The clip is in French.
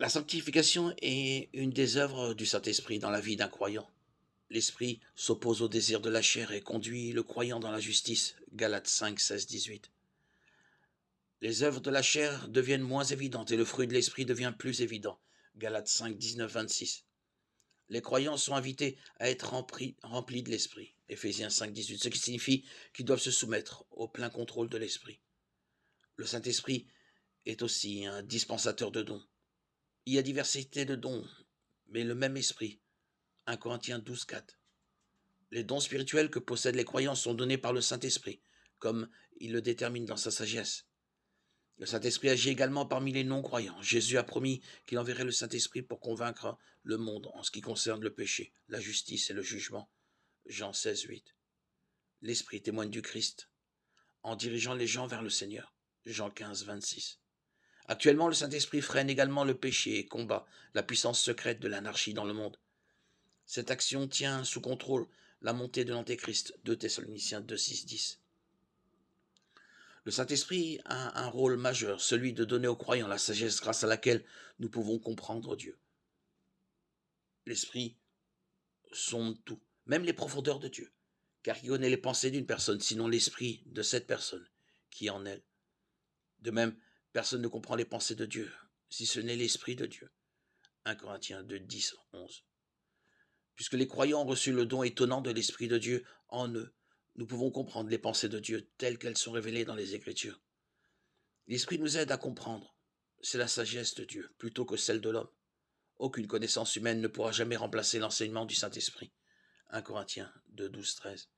La sanctification est une des œuvres du Saint-Esprit dans la vie d'un croyant. L'Esprit s'oppose au désir de la chair et conduit le croyant dans la justice. Galates 5, 16, 18. Les œuvres de la chair deviennent moins évidentes et le fruit de l'Esprit devient plus évident. Galates 5, 19, 26. Les croyants sont invités à être remplis de l'Esprit. Éphésiens 5, 18. Ce qui signifie qu'ils doivent se soumettre au plein contrôle de l'Esprit. Le Saint-Esprit est aussi un dispensateur de dons. Il y a diversité de dons, mais le même Esprit. 1 Corinthiens 12, 4. Les dons spirituels que possèdent les croyants sont donnés par le Saint-Esprit, comme il le détermine dans sa sagesse. Le Saint-Esprit agit également parmi les non-croyants. Jésus a promis qu'il enverrait le Saint-Esprit pour convaincre le monde en ce qui concerne le péché, la justice et le jugement. Jean 16, 8. L'Esprit témoigne du Christ en dirigeant les gens vers le Seigneur. Jean 15, 26. Actuellement, le Saint-Esprit freine également le péché et combat la puissance secrète de l'anarchie dans le monde. Cette action tient sous contrôle la montée de l'Antéchrist. 2 Thessaloniciens 2, 6, 10. Le Saint-Esprit a un rôle majeur, celui de donner aux croyants la sagesse grâce à laquelle nous pouvons comprendre Dieu. L'Esprit sonde tout, même les profondeurs de Dieu, car il connaît les pensées d'une personne, sinon l'esprit de cette personne qui est en elle. De même, personne ne comprend les pensées de Dieu, si ce n'est l'Esprit de Dieu. 1 Corinthiens 2, 10, 11. Puisque les croyants ont reçu le don étonnant de l'Esprit de Dieu en eux, nous pouvons comprendre les pensées de Dieu telles qu'elles sont révélées dans les Écritures. L'Esprit nous aide à comprendre. C'est la sagesse de Dieu, plutôt que celle de l'homme. Aucune connaissance humaine ne pourra jamais remplacer l'enseignement du Saint-Esprit. 1 Corinthiens 2, 12, 13.